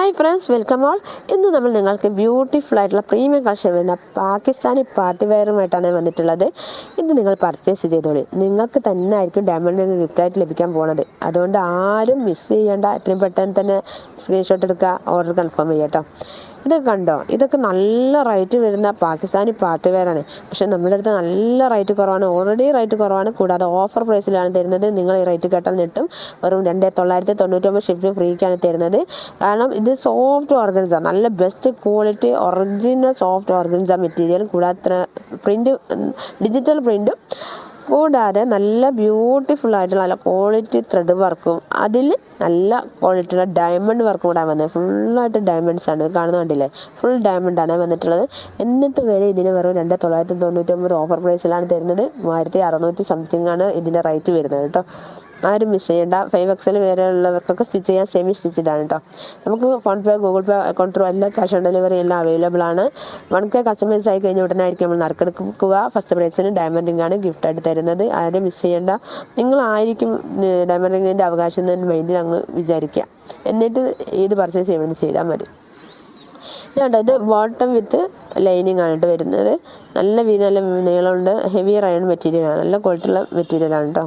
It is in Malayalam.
Hi friends, welcome all. ഇന്ന് നമ്മൾ നിങ്ങൾക്ക് ബ്യൂട്ടിഫുൾ ആയിട്ടുള്ള പ്രീമിയം കളക്ഷൻ വരുന്ന പാകിസ്ഥാനി പാർട്ടി വെയറുമായിട്ടാണ് വന്നിട്ടുള്ളത്. ഇത് നിങ്ങൾ പർച്ചേസ് ചെയ്തോളി. നിങ്ങൾക്ക് തന്നെ ആയിരിക്കും ഡയമണ്ട് റിംഗ് ഗിഫ്റ്റായിട്ട് ലഭിക്കാൻ പോകുന്നത്. അതുകൊണ്ട് ആരും മിസ് ചെയ്യേണ്ട. എത്രയും പെട്ടെന്ന് തന്നെ സ്ക്രീൻഷോട്ട് എടുക്കുക, ഓർഡർ കൺഫേം ചെയ്യുക കേട്ടോ. ഇതൊക്കെ കണ്ടോ, ഇതൊക്കെ നല്ല റേറ്റ് വരുന്ന പാകിസ്ഥാനി പാർട്ടി വെയറാണ്. പക്ഷേ നമ്മുടെ അടുത്ത് നല്ല റേറ്റ് കുറവാണ്, ഓൾറെഡി റേറ്റ് കുറവാണ്. കൂടാതെ ഓഫർ പ്രൈസിലാണ് തരുന്നത്. നിങ്ങൾ ഈ റേറ്റ് കേട്ടാൽ ഞെട്ടും. വെറും 2999 ഷിപ്പിംഗ് ഫ്രീക്കാണ് തരുന്നത്. കാരണം ഇത് സോഫ്റ്റ് ഓർഗൻസ, നല്ല best quality original soft organza material. കൂടാതെ പ്രിൻറ്റ്, ഡിജിറ്റൽ പ്രിൻറ്റും, കൂടാതെ നല്ല ബ്യൂട്ടിഫുൾ ആയിട്ടുള്ള നല്ല ക്വാളിറ്റി ത്രെഡ് വർക്കും, അതിൽ നല്ല ക്വാളിറ്റിയുള്ള ഡയമണ്ട് വർക്കും കൂടെ വന്നത്. ഫുള്ളായിട്ട് ഡയമണ്ട്സ് ആണ് കാണുന്ന, കണ്ടില്ലേ? ഫുൾ ഡയമണ്ട് ആണ് വന്നിട്ടുള്ളത്. എന്നിട്ട് വരെ ഇതിന് വെറും 2999 ഓഫർ പ്രൈസിലാണ് തരുന്നത്. 3600 സംതിങ് ആണ് ഇതിൻ്റെ റേറ്റ് വരുന്നത് കേട്ടോ. ആരും മിസ് ചെയ്യേണ്ട. 5XL വരെ ഉള്ളവർക്കൊക്കെ സ്റ്റിച്ച് ചെയ്യാൻ സെമി സ്റ്റിച്ചഡ് ആണ് കേട്ടോ. നമുക്ക് ഫോൺ പേ, ഗൂഗിൾ പേ അക്കൗണ്ട് ത്രൂ എല്ലാ ക്യാഷ് ഓൺ ഡെലിവറി എല്ലാം അവൈലബിൾ ആണ്. 1K കസ്റ്റമൈസ് ആയി കഴിഞ്ഞ ഉടനെ ആയിരിക്കും നമ്മൾ നറുക്കെടുക്കുക. ഫസ്റ്റ് പ്രൈസിന് ഡയമണ്ട് റിംഗ് ആണ് ഗിഫ്റ്റായിട്ട് തരുന്നത്. ആരും മിസ് ചെയ്യേണ്ട. നിങ്ങളായിരിക്കും ഡയമണ്ട് റിംഗിൻ്റെ അവകാശം എന്ന് മൈൻഡിൽ അങ്ങ് വിചാരിക്കുക. എന്നിട്ട് ഇത് പർച്ചേസ് ചെയ്താൽ മതി. ഇതുണ്ട്, ഇത് ബോട്ടം വിത്ത് ലൈനിങ് ആണ് വരുന്നത്. നല്ല വീതി, നല്ല നീളമുണ്ട്. ഹെവി റയോൺ മെറ്റീരിയലാണ്, നല്ല ക്വാളിറ്റിയുള്ള മെറ്റീരിയലാണ് കേട്ടോ.